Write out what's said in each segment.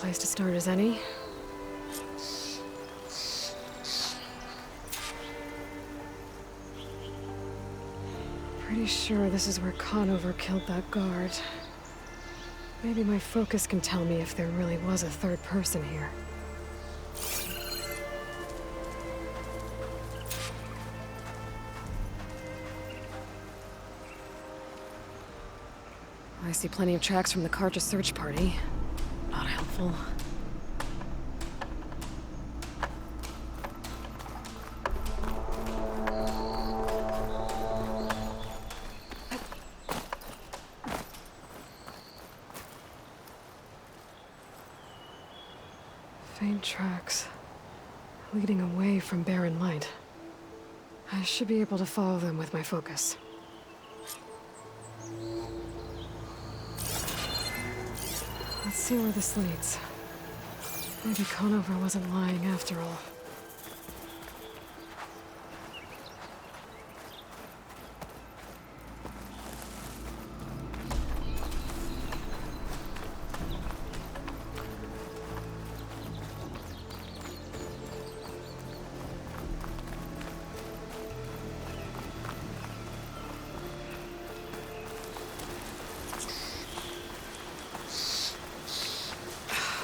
place to start as any. Pretty sure this is where Conover killed that guard. Maybe my focus can tell me if there really was a third person here. I see plenty of tracks from the Karja search party. Not helpful. Faint tracks, leading away from barren light. I should be able to follow them with my focus. Let's see where this leads. Maybe Conover wasn't lying after all.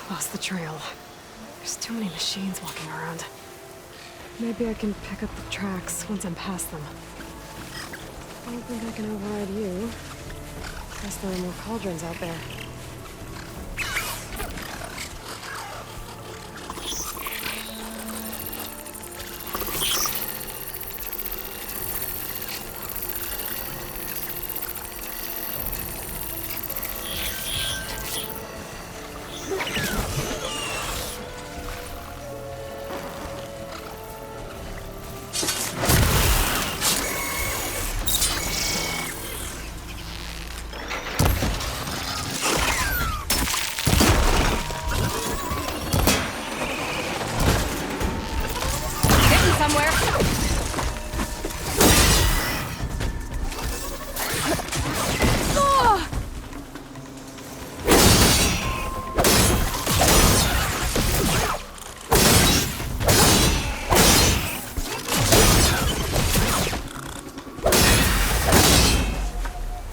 Lost the trail. There's too many machines walking around. Maybe I can pick up the tracks once I'm past them. I don't think I can override you. Guess there are more cauldrons out there.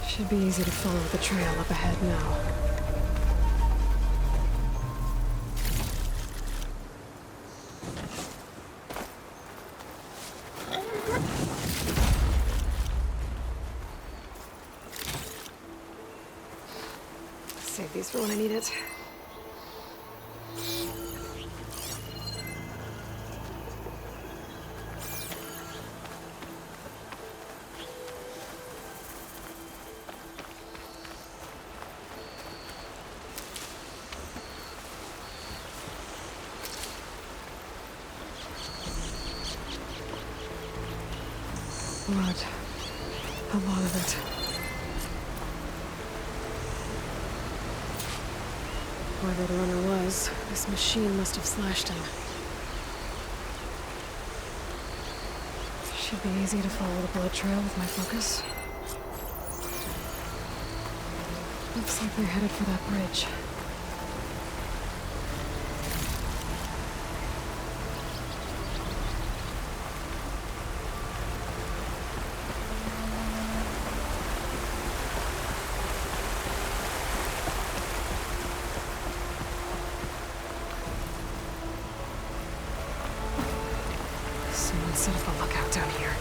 Should be easy to follow the trail up ahead now. Save these for when I need it. Blood. A lot of it. Whoever the runner was, this machine must have slashed him. Should be easy to follow the blood trail with my focus. Looks like they're headed for that bridge. Someone set up a lookout down here.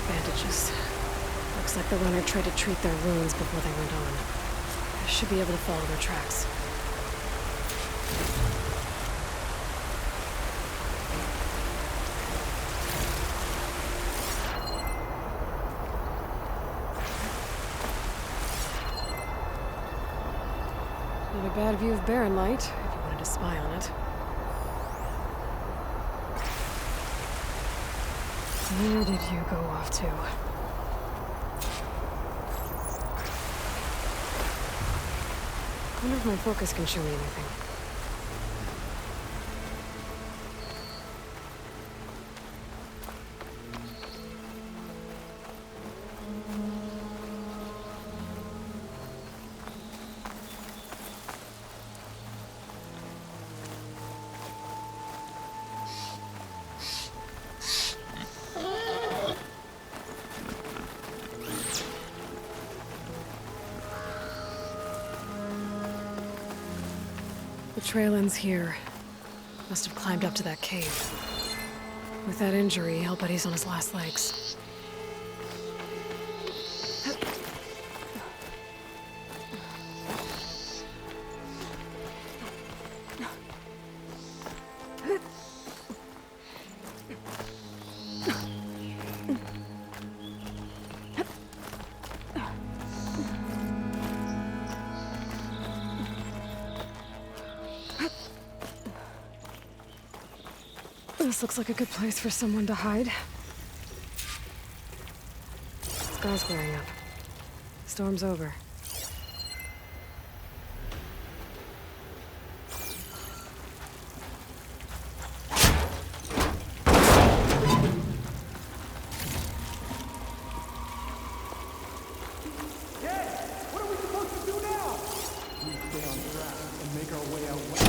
Bandages. Looks like the runner tried to treat their wounds before they went on. I should be able to follow their tracks. Not a bad view of barren light, if you wanted to spy on it. Where did you go off to? I wonder if my focus can show me anything. trail ends here. Must have climbed up to that cave. With that injury, I'll bet he's on his last legs. This looks like a good place for someone to hide. Sky's clearing up. Storm's over. What are we supposed to do now? We stay on track and make our way out west.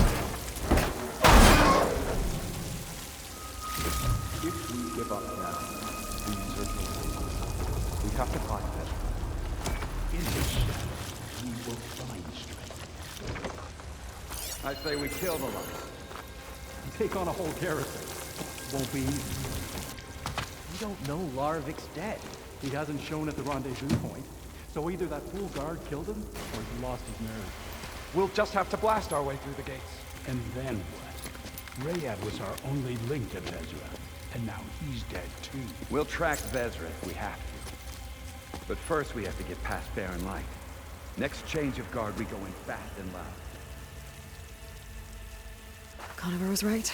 If we give up now, we search for. We have to find them. In this shadow, we will find strength. I say we kill the lot. Take on a whole garrison. Won't be easy. We don't know Larvik's dead. He hasn't shown at the rendezvous point. So either that fool guard killed him, or he lost his nerve. We'll just have to blast our way through the gates. And then what? Rayad was our only link to Vezra, and now he's dead too. We'll track Vezra if we have to. But first we have to get past Barren Light. Next change of guard, we go in fast and loud. Conover was right.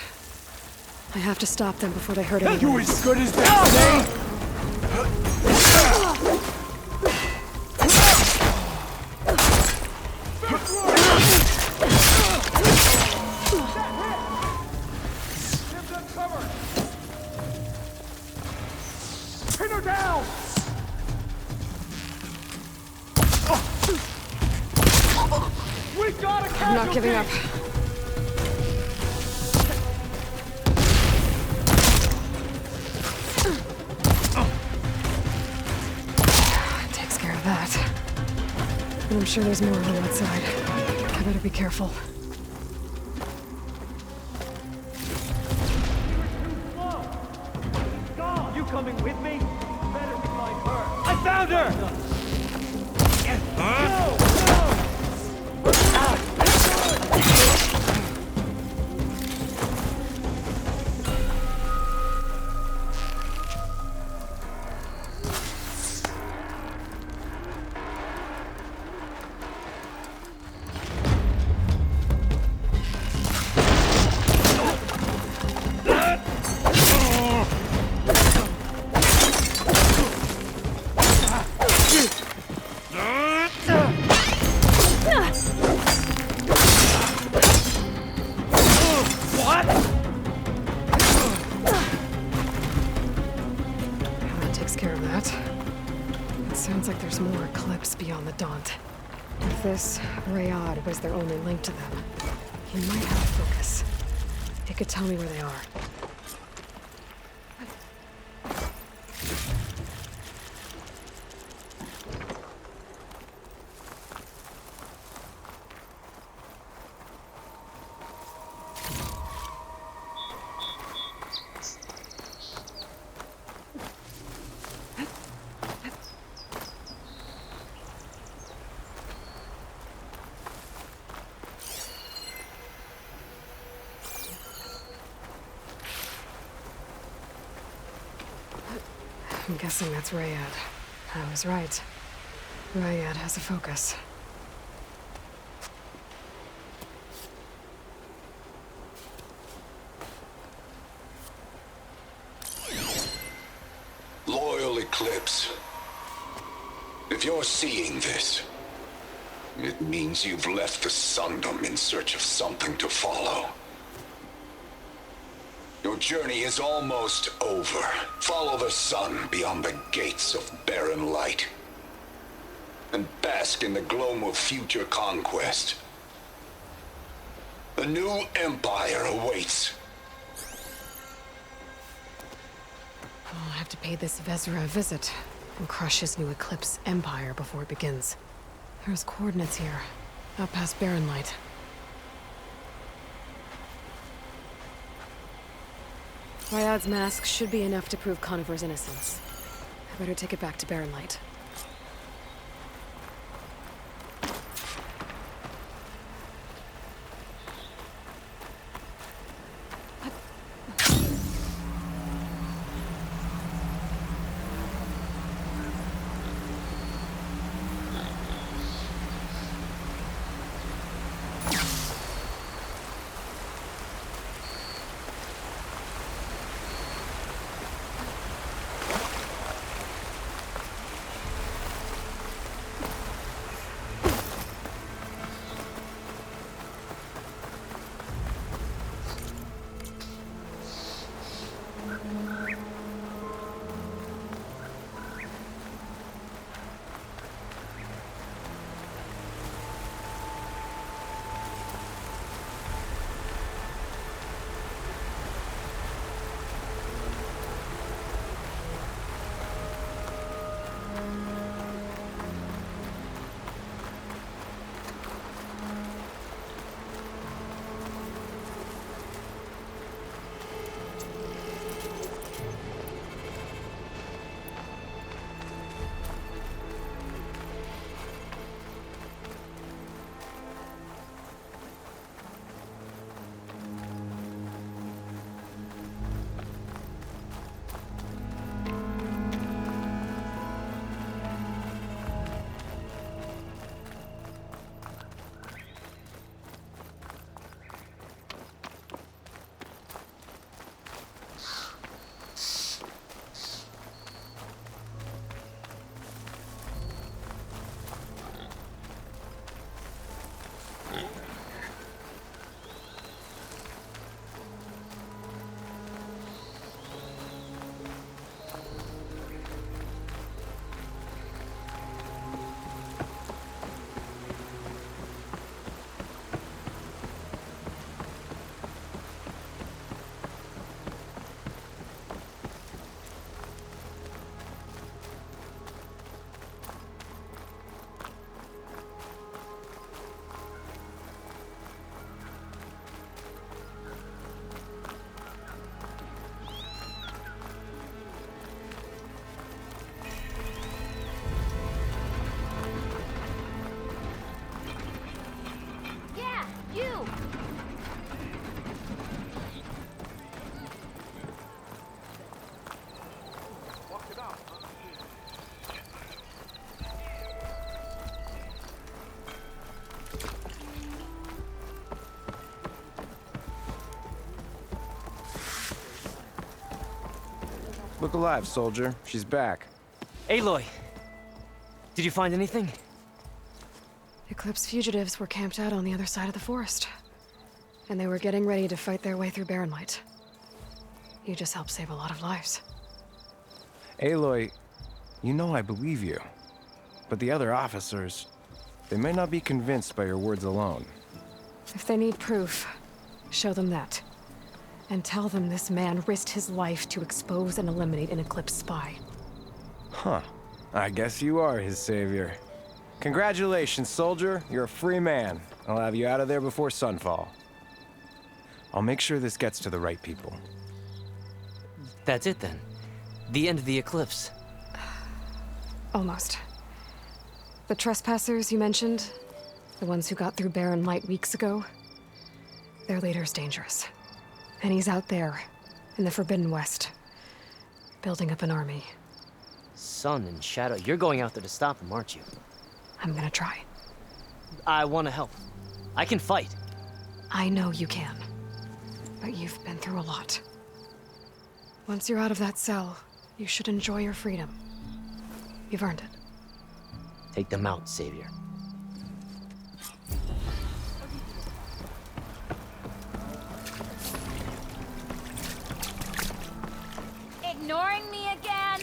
I have to stop them before they hurt anyone. You as good as that, say? Give them cover! Pin her down! We got a casualty! I'm not giving up. Takes care of that. But I'm sure there's more on that side. I better be careful. You coming with me? Better we find her. I found her! That takes care of that. It sounds like there's more Eclipse beyond the Daunt. If this Rayad was their only link to them, he might have focus. He could tell me where they are. I'm guessing that's Rayad. I was right. Rayad has a focus. Loyal Eclipse, if you're seeing this, it means you've left the Sundom in search of something to follow. Your journey is almost over. Follow the sun beyond the gates of barren light, and bask in the gloam of future conquest. A new empire awaits. I'll have to pay this Vezra a visit and crush his new Eclipse empire before it begins. There's coordinates here, out past Barren Light. Ryad's mask should be enough to prove Conover's innocence. I better take it back to Barren Light. Look alive, soldier. She's back. Aloy! Did you find anything? Eclipse fugitives were camped out on the other side of the forest. And they were getting ready to fight their way through Barren Light. You just helped save a lot of lives. Aloy, you know I believe you. But the other officers, they may not be convinced by your words alone. If they need proof, show them that. And tell them this man risked his life to expose and eliminate an Eclipse spy. Huh. I guess you are his savior. Congratulations, soldier. You're a free man. I'll have you out of there before sunfall. I'll make sure this gets to the right people. That's it then. The end of the Eclipse. Almost. The trespassers you mentioned, the ones who got through Barren Light weeks ago, their leader's dangerous. And he's out there, in the Forbidden West, building up an army. Sun and Shadow, you're going out there to stop him, aren't you? I'm gonna try. I want to help. I can fight. I know you can. But you've been through a lot. Once you're out of that cell, you should enjoy your freedom. You've earned it. Take them out, Savior. Ignoring me again?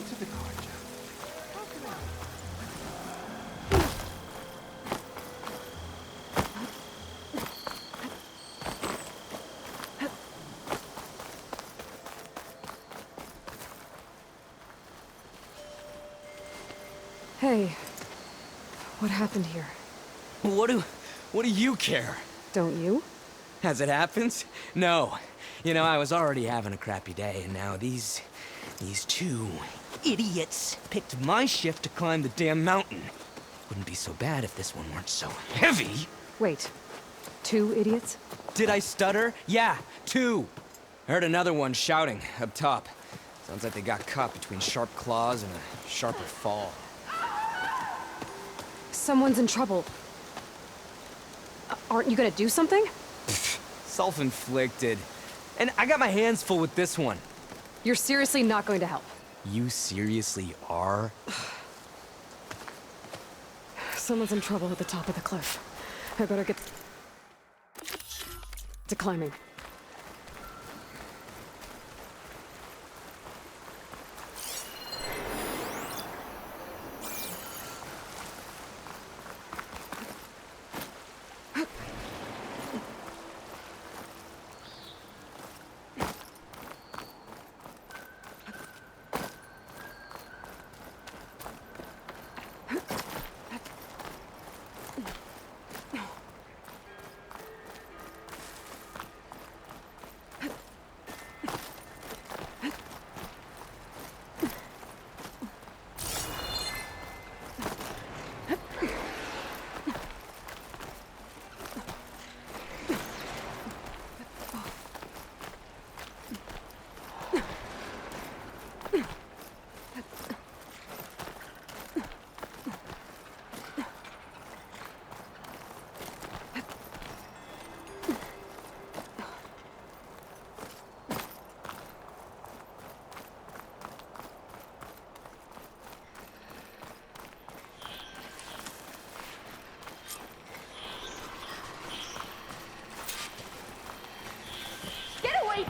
to the Karja. How can I... Hey, what happened here? What do you care? Don't you? As it happens? No. You know, I was already having a crappy day, and now these two idiots picked my shift to climb the damn mountain. Wouldn't be so bad if this one weren't so heavy. Wait, 2 idiots? Did I stutter? Yeah, 2. I heard another one shouting up top. Sounds like they got caught between sharp claws and a sharper fall. Someone's in trouble. Aren't you gonna do something? Self-inflicted. And I got my hands full with this one. You're seriously not going to help. You seriously are? Someone's in trouble at the top of the cliff. I better get to climbing.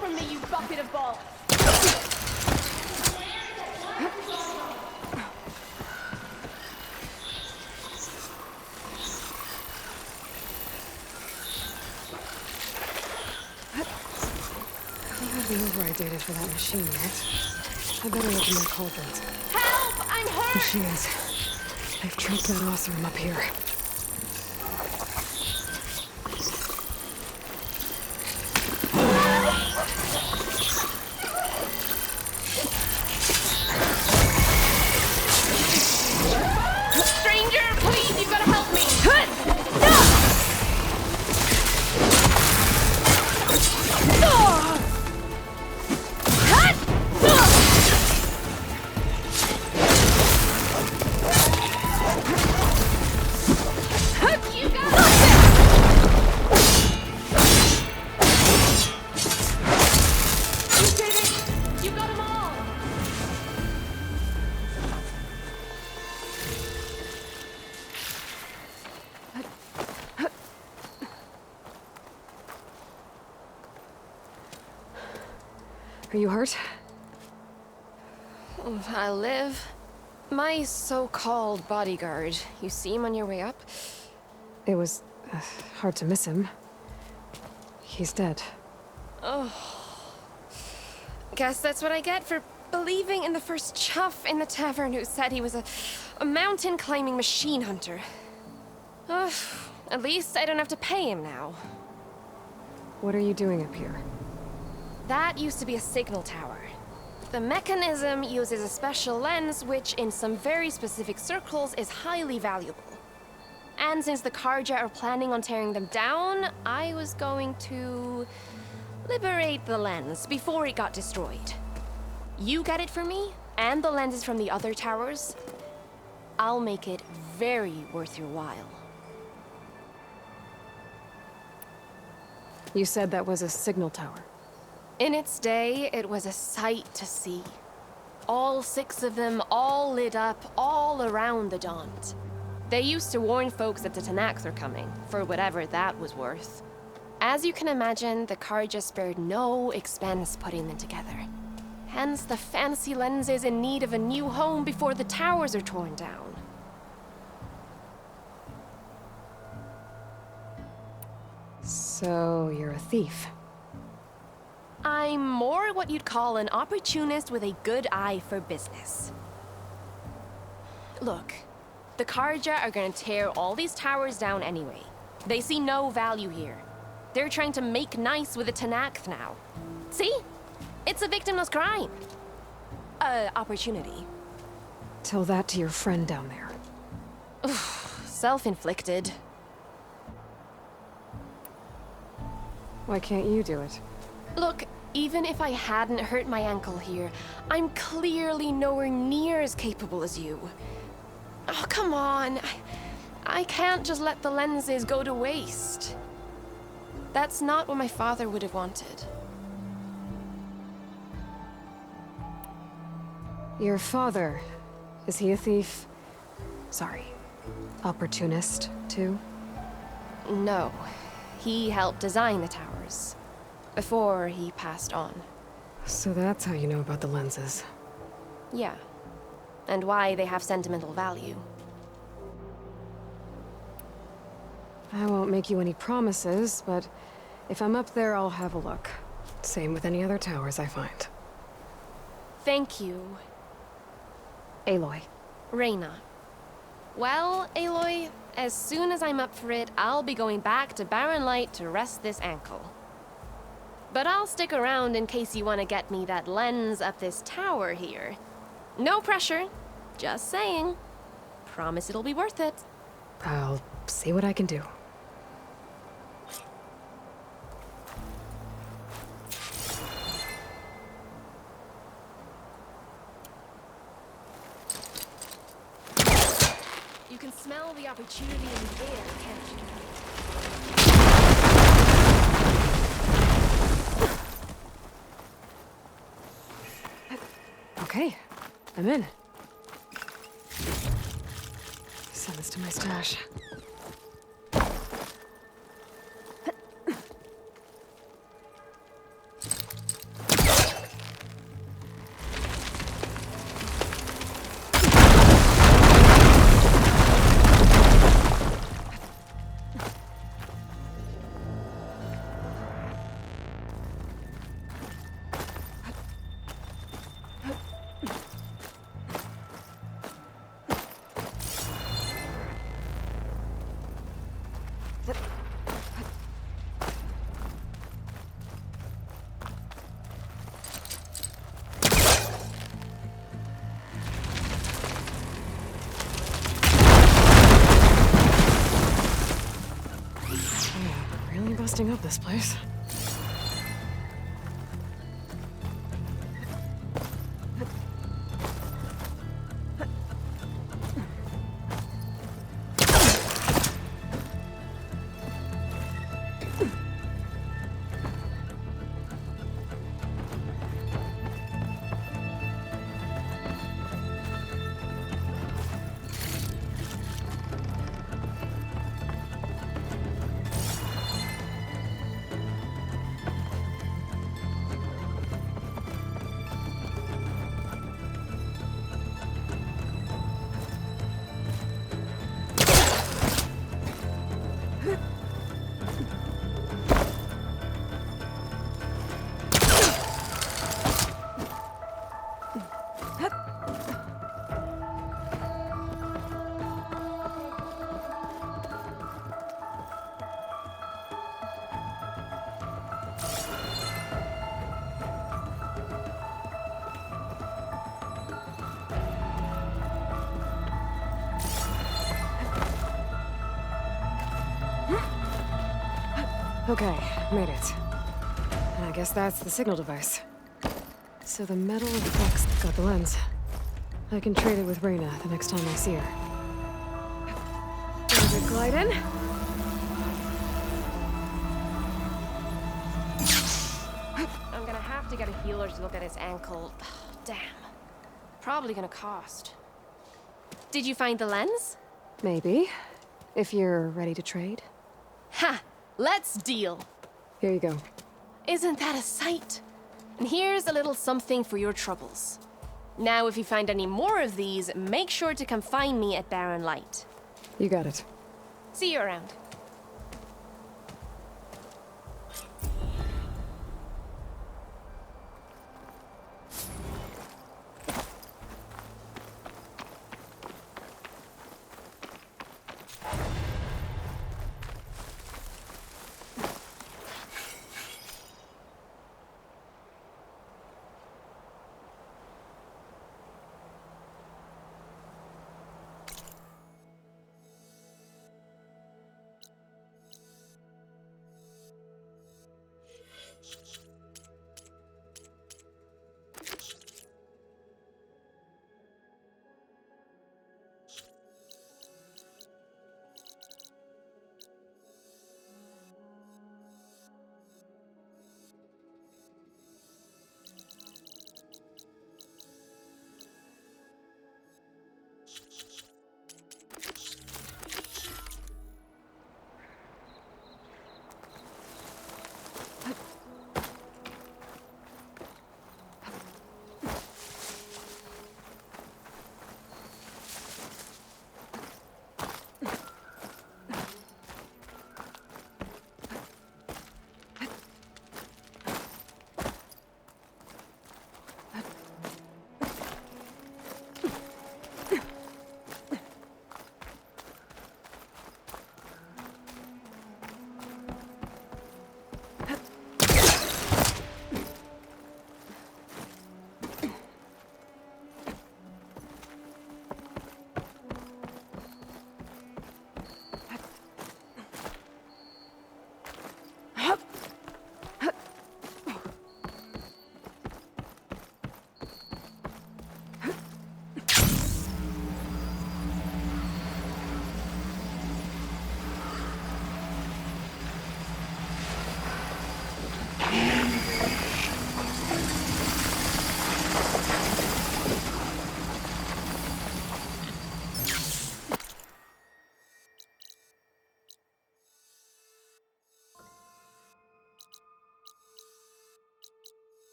From me, you bucket of balls! I don't have the override data for that machine yet. I better look in my cauldrons. Help! I'm hurt! Machines. They've trapped that Oseram up here. Are you hurt? I live. My so-called bodyguard. You see him on your way up? It was hard to miss him. He's dead. Oh. Guess that's what I get for believing in the first chuff in the tavern who said he was a mountain-climbing machine hunter. At least I don't have to pay him now. What are you doing up here? That used to be a signal tower. The mechanism uses a special lens which, in some very specific circles, is highly valuable. And since the Karja are planning on tearing them down, I was going to liberate the lens before it got destroyed. You get it for me, and the lenses from the other towers. I'll make it very worth your while. You said that was a signal tower. In its day, it was a sight to see. All 6 of them, all lit up, all around the Daunt. They used to warn folks that the Tanax are coming, for whatever that was worth. As you can imagine, the Karja spared no expense putting them together. Hence the fancy lenses in need of a new home before the towers are torn down. So, you're a thief. I'm more what you'd call an opportunist with a good eye for business. Look, the Karja are gonna tear all these towers down anyway. They see no value here. They're trying to make nice with the Tanakh now. See? It's a victimless crime. Opportunity. Tell that to your friend down there. Self-inflicted. Why can't you do it? Look, even if I hadn't hurt my ankle here, I'm clearly nowhere near as capable as you. Oh, come on. I can't just let the lenses go to waste. That's not what my father would have wanted. Your father, is he a thief? Sorry, opportunist, too? No. He helped design the towers. Before he passed on. So that's how you know about the lenses. Yeah. And why they have sentimental value. I won't make you any promises, but if I'm up there, I'll have a look. Same with any other towers I find. Thank you, Aloy. Reyna. Well, Aloy, as soon as I'm up for it, I'll be going back to Barren Light to rest this ankle. But I'll stick around in case you want to get me that lens up this tower here. No pressure, just saying. Promise it'll be worth it. I'll see what I can do. You can smell the opportunity in the air, can't you? Okay, I'm in. Send this to my stash. Really busting up this place. Okay, made it. And I guess that's the signal device. So the metal reflects got the lens. I can trade it with Reyna the next time I see her. There's a glide in. I'm gonna have to get a healer to look at his ankle. Damn. Probably gonna cost. Did you find the lens? Maybe. If you're ready to trade. Ha! Let's deal! Here you go. Isn't that a sight? And here's a little something for your troubles. Now, if you find any more of these, make sure to come find me at Barren Light. You got it. See you around.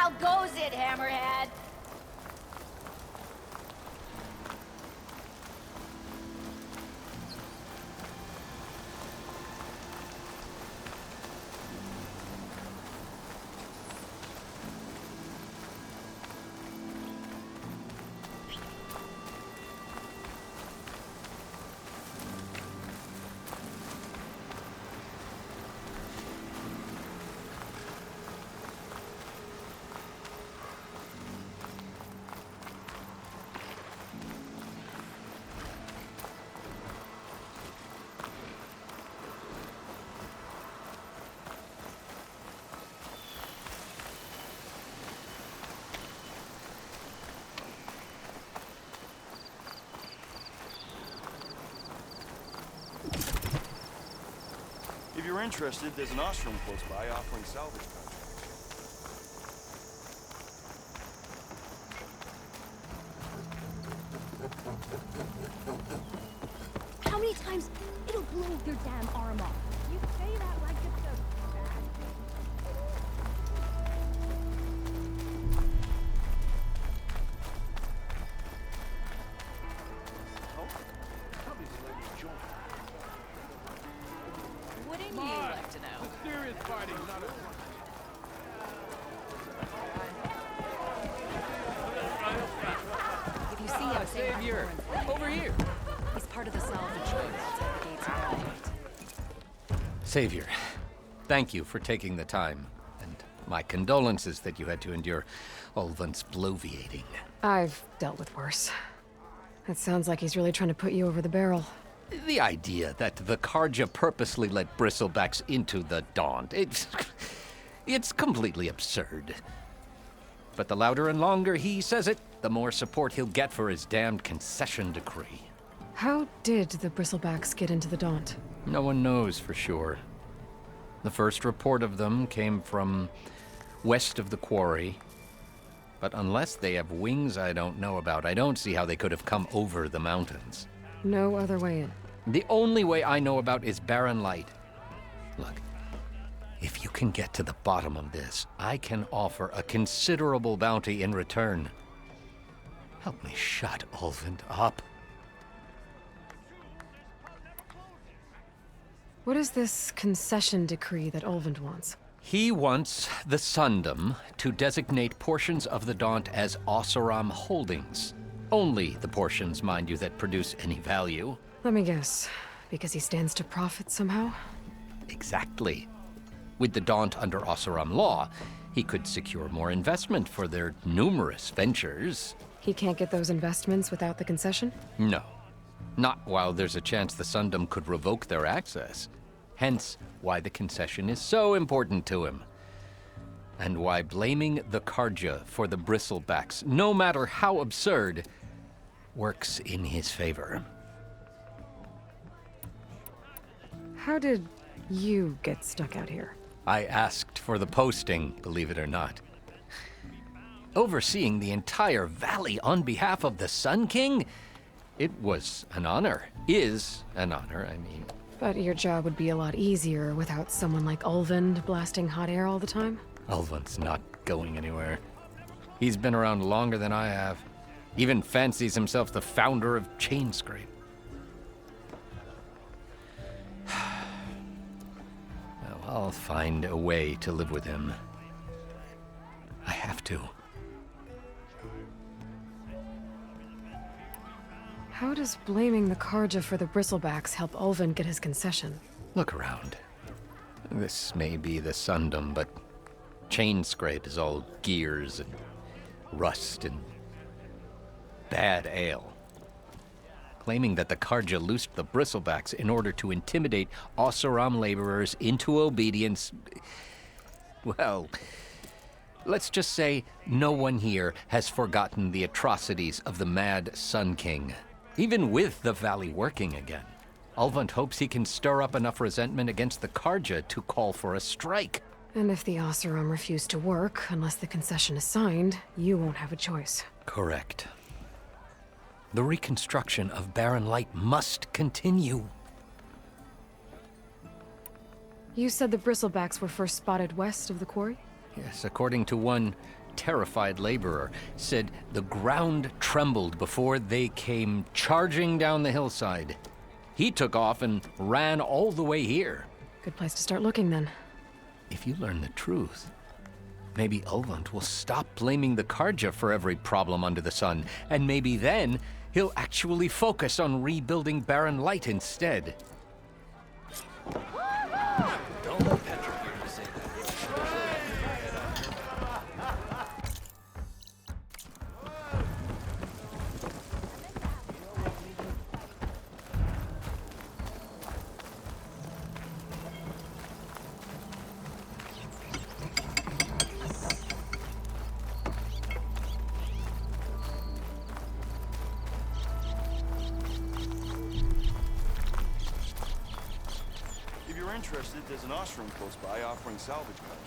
How goes it, Hammerhead? If you're interested, there's an ostrom close by offering salvage contracts. How many times it'll blow your damn arm off? You say that like it's a bad thing. Savior, over here. He's part of the salvage crew outside the gates of Ireland. Savior, thank you for taking the time, and my condolences that you had to endure Ulvund's bloviating. I've dealt with worse. It sounds like he's really trying to put you over the barrel. The idea that the Karja purposely let bristlebacks into the Daunt, it's completely absurd. But the louder and longer he says it, the more support he'll get for his damned concession decree. How did the bristlebacks get into the Daunt? No one knows for sure. The first report of them came from west of the quarry. But unless they have wings I don't know about, I don't see how they could have come over the mountains. No other way in. The only way I know about is barren light. Look, if you can get to the bottom of this, I can offer a considerable bounty in return. Help me shut Ulvund up. What is this concession decree that Ulvund wants? He wants the Sundom to designate portions of the Daunt as Oseram holdings. Only the portions, mind you, that produce any value. Let me guess. Because he stands to profit somehow? Exactly. With the Daunt under Oseram law, he could secure more investment for their numerous ventures. He can't get those investments without the concession? No. Not while there's a chance the Sundom could revoke their access. Hence, why the concession is so important to him. And why blaming the Karja for the bristlebacks, no matter how absurd, works in his favor. How did you get stuck out here? I asked for the posting, believe it or not. Overseeing the entire valley on behalf of the Sun King? It was an honor. Is an honor, I mean. But your job would be a lot easier without someone like Ulvund blasting hot air all the time? Ulvund's not going anywhere. He's been around longer than I have. Even fancies himself the founder of Chainscrape. Well, I'll find a way to live with him. I have to. How does blaming the Karja for the bristlebacks help Ulvund get his concession? Look around. This may be the Sundom, but Chainscrape is all gears and rust and bad ale. Claiming that the Karja loosed the bristlebacks in order to intimidate Oseram laborers into obedience. Well, let's just say no one here has forgotten the atrocities of the mad Sun King. Even with the valley working again, Ulvund hopes he can stir up enough resentment against the Karja to call for a strike. And if the Oseram refuse to work, unless the concession is signed, you won't have a choice. Correct. The reconstruction of Barren Light must continue. You said the bristlebacks were first spotted west of the quarry? Yes, according to one terrified laborer, said the ground trembled before they came charging down the hillside. He took off and ran all the way here. Good place to start looking, then. If you learn the truth, maybe Ulvund will stop blaming the Karja for every problem under the sun, and maybe then he'll actually focus on rebuilding Barren Light instead. Don't let Petra hear you say that. If you're interested, there's an ashram close by offering salvage contracts.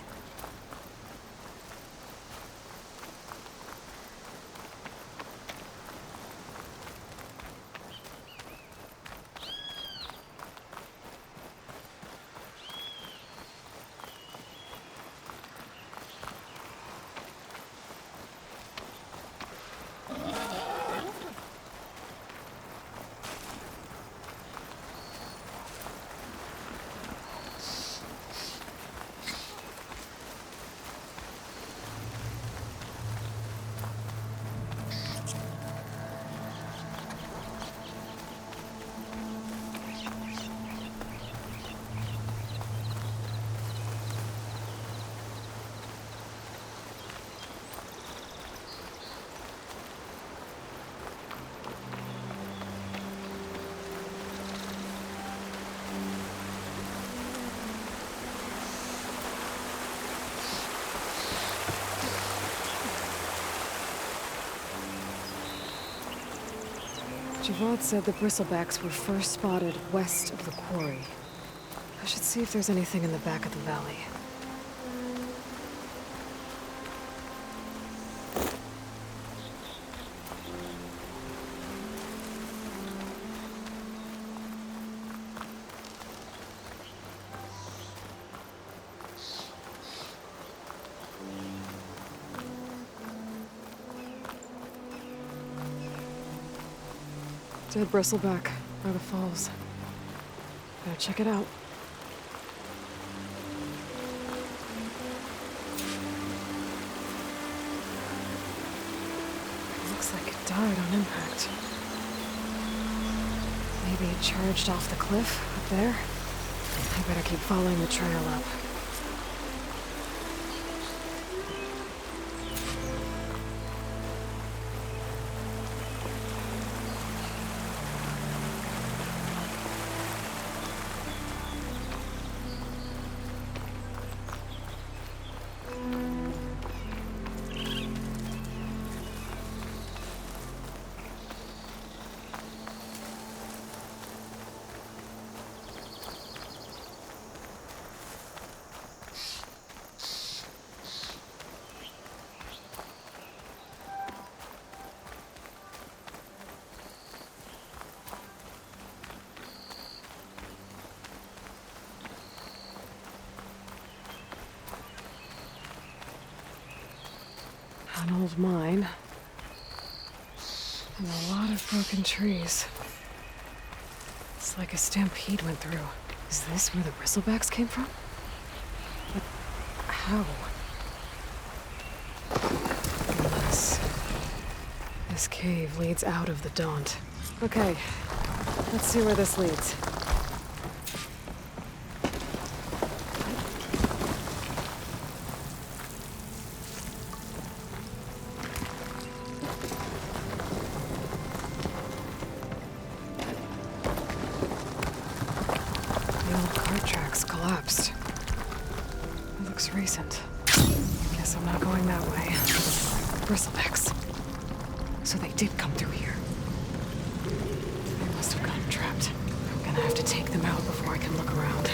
Javad said the bristlebacks were first spotted west of the quarry. I should see if there's anything in the back of the valley. Dead bristleback by the falls. Gotta check it out. Looks like it died on impact. Maybe it charged off the cliff up there? I better keep following the trail up. An old mine. And a lot of broken trees. It's like a stampede went through. Is this where the bristlebacks came from? But how? Unless this cave leads out of the Daunt. Okay, let's see where this leads. Collapsed. It looks recent. Guess I'm not going that way. Bristlebacks. So they did come through here. They must have gotten trapped. I'm gonna have to take them out before I can look around.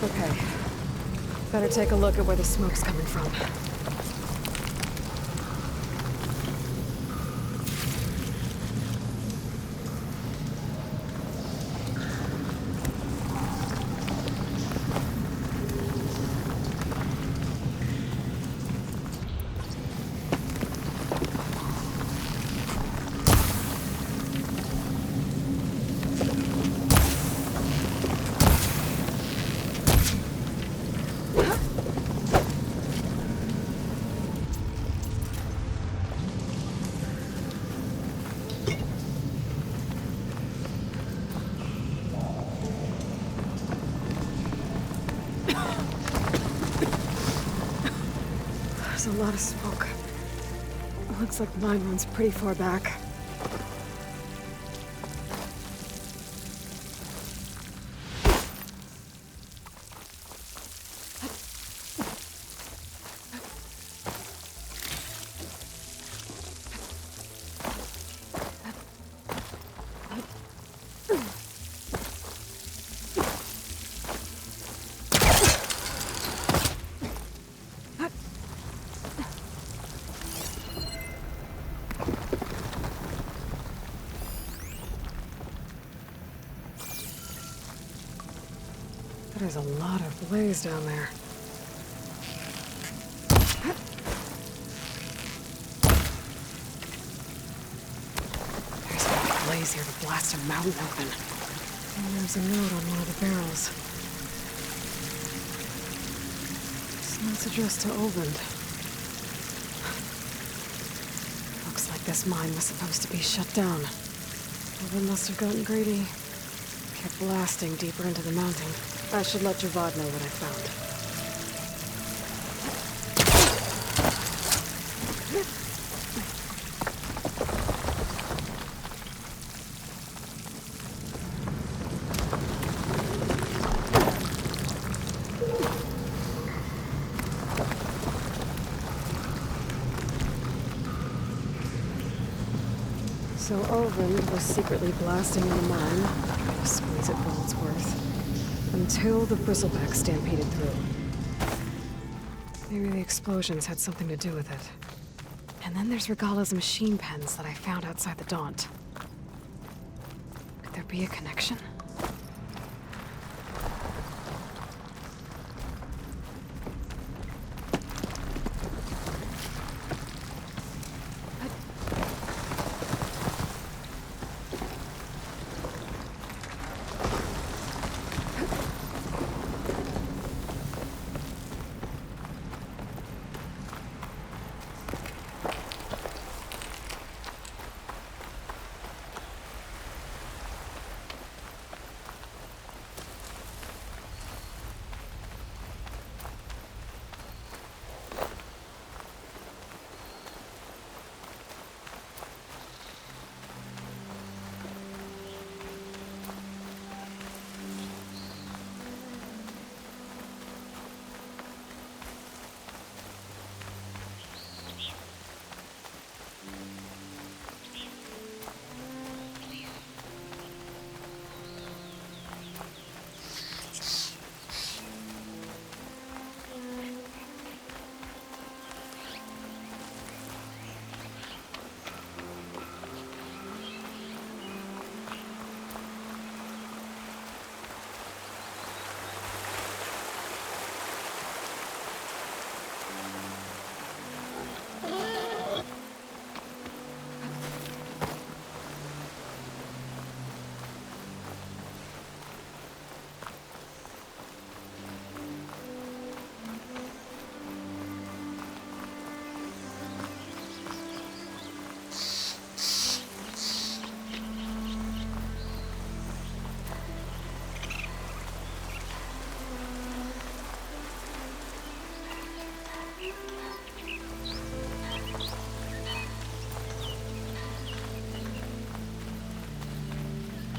Okay. Better take a look at where the smoke's coming from. There's a lot of smoke. Looks like mine runs pretty far back. There's a lot of blaze down there. There's enough blaze here to blast a mountain open. And there's a note on one of the barrels. This note's addressed to Oland. Looks like this mine was supposed to be shut down. Oland must have gotten greedy. Kept blasting deeper into the mountain. I should let Javad know what I found. So Oland was secretly blasting in the mine, trying to squeeze it for all it's worth, until the bristleback stampeded through. Maybe the explosions had something to do with it. And then there's Regala's machine pens that I found outside the Daunt. Could there be a connection?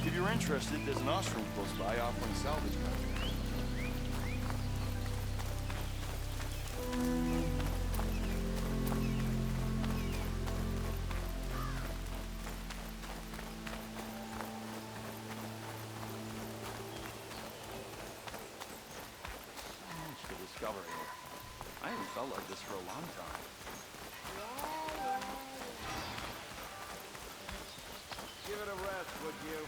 If you're interested, there's an ashram close by offering salvage contracts. So much to discover here. I haven't felt like this for a long time. Give it a rest, would you?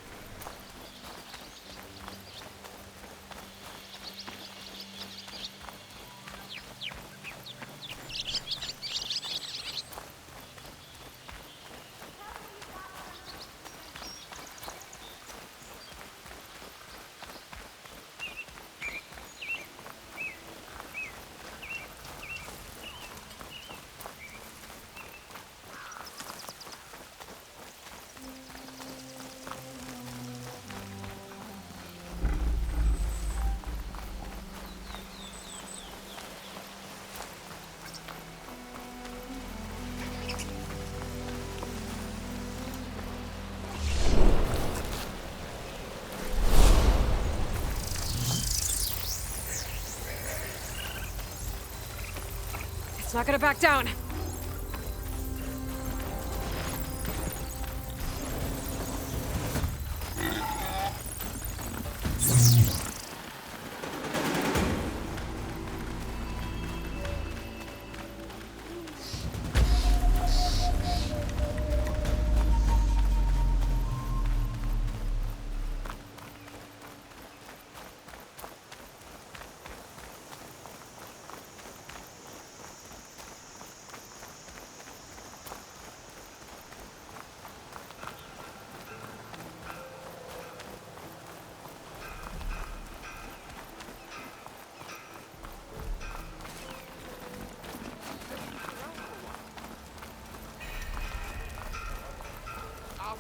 It's not gonna back down.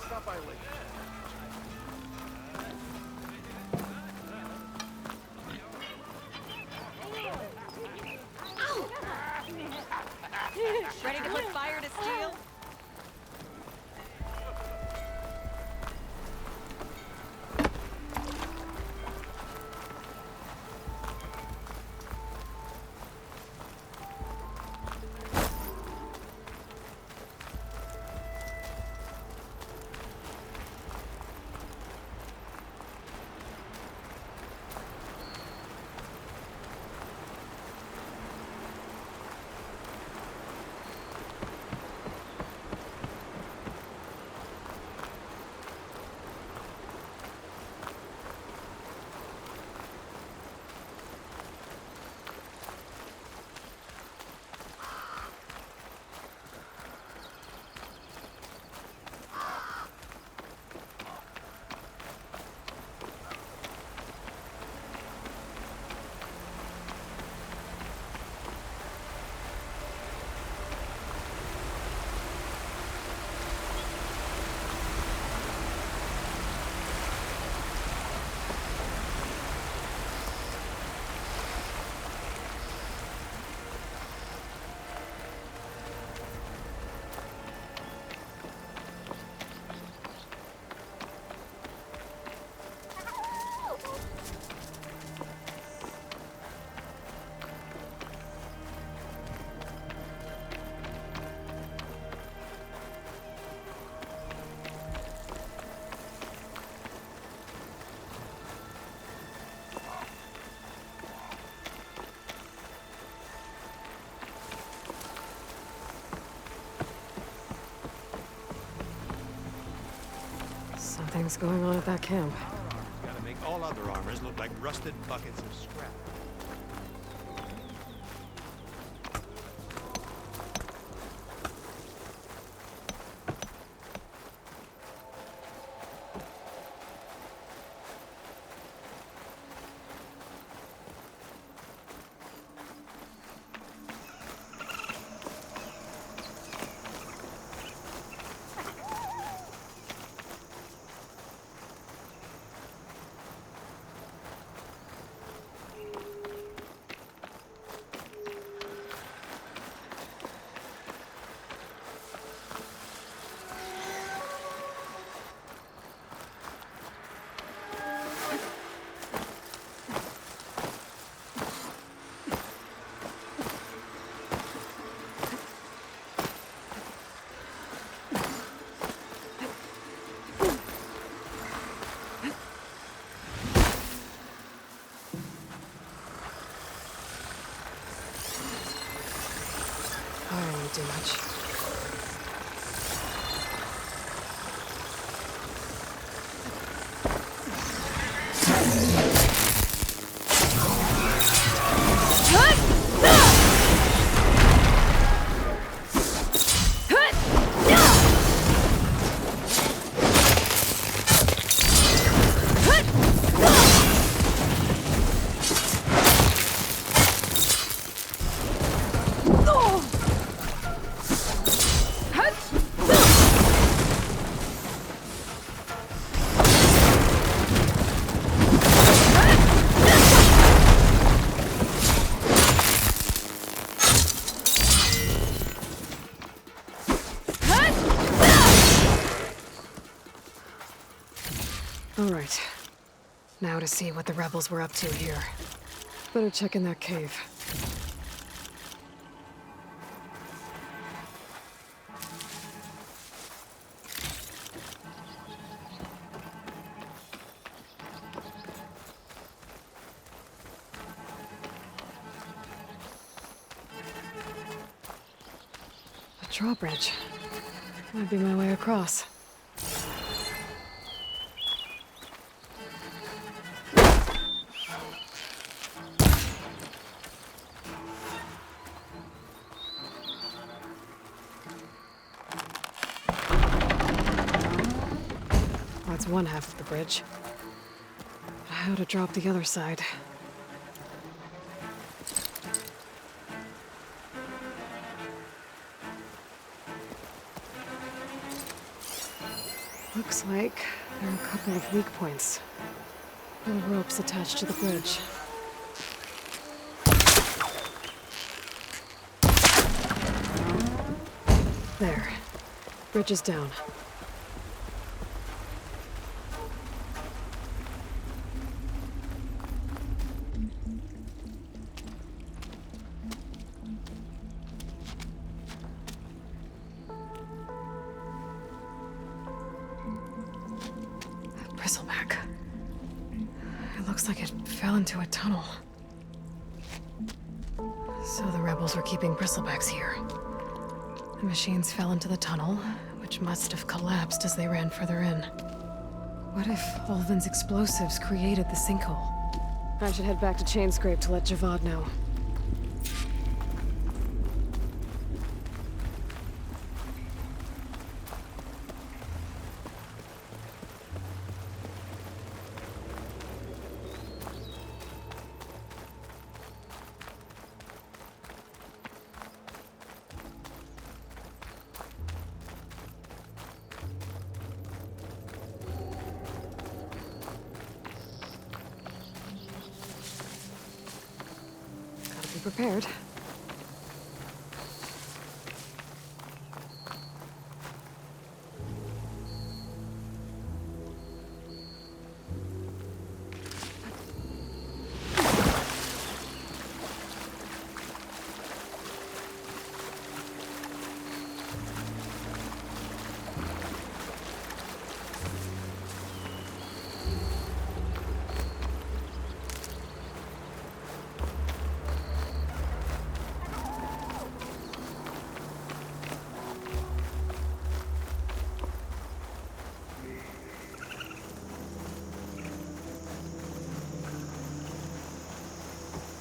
Stop by later. Ready to put fire to steel? Something's going on at that camp. Gotta make all other armors look like rusted buckets of scrap. Fire won't do much. All right. Now to see what the rebels were up to here. Better check in that cave. A drawbridge. Might be my way across. That's one half of the bridge. But how to drop the other side? Looks like there are a couple of weak points. Little ropes attached to the bridge. There. Bridge is down. Bristleback. It looks like it fell into a tunnel. So the rebels were keeping bristlebacks here. The machines fell into the tunnel, which must have collapsed as they ran further in. What if Olvin's explosives created the sinkhole? I should head back to Chainscrape to let Javad know. Be prepared.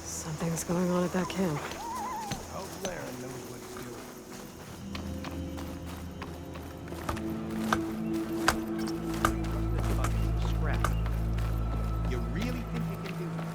Something's going on at that camp. Out there knows what he's doing. Rusted buckets of scrap. You really think you can do that?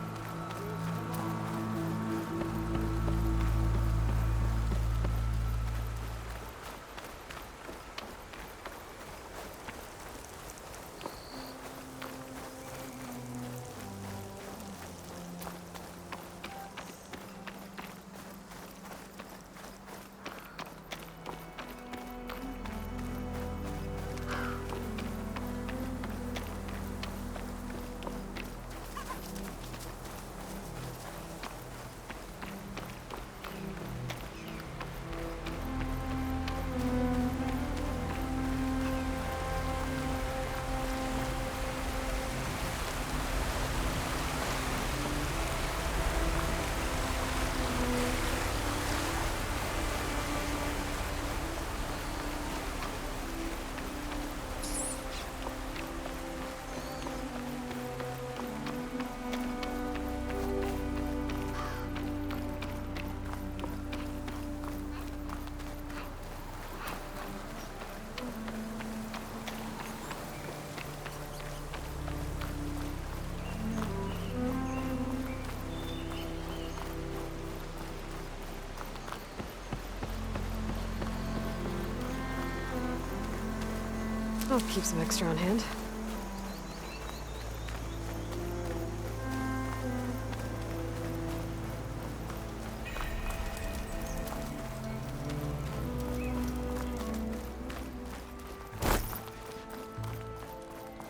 I'll keep some extra on hand.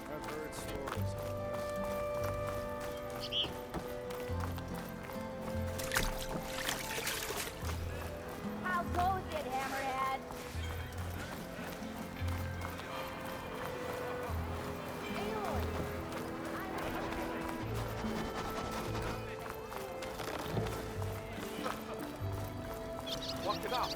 I've heard stories. How goes it, Hammerhead? Walk it out.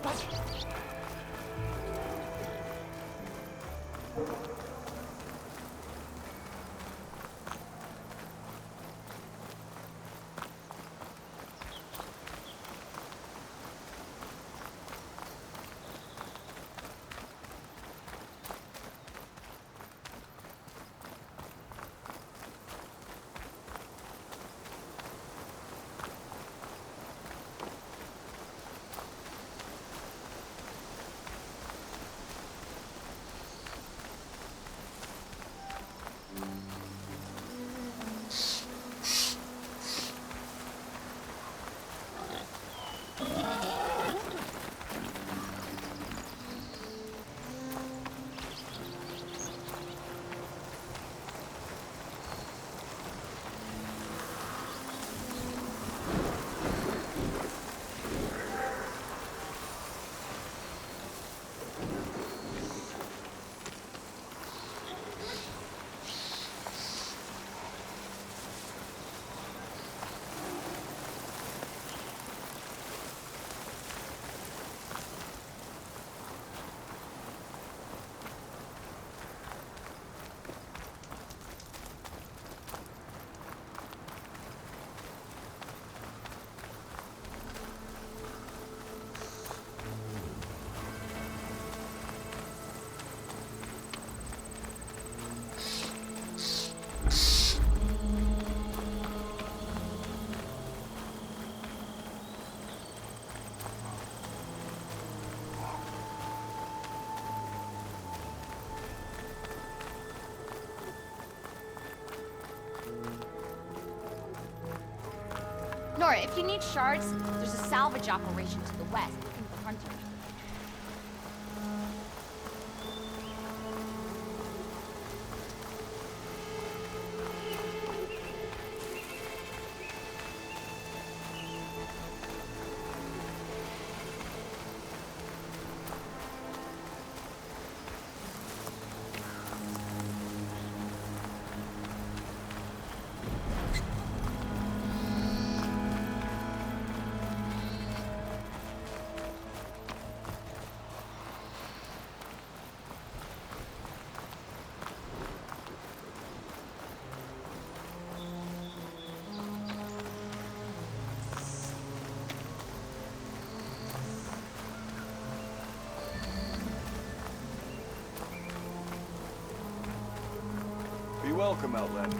Nora, if you need shards, there's a salvage operation to the west, looking for hunters. Be welcome, Outlander.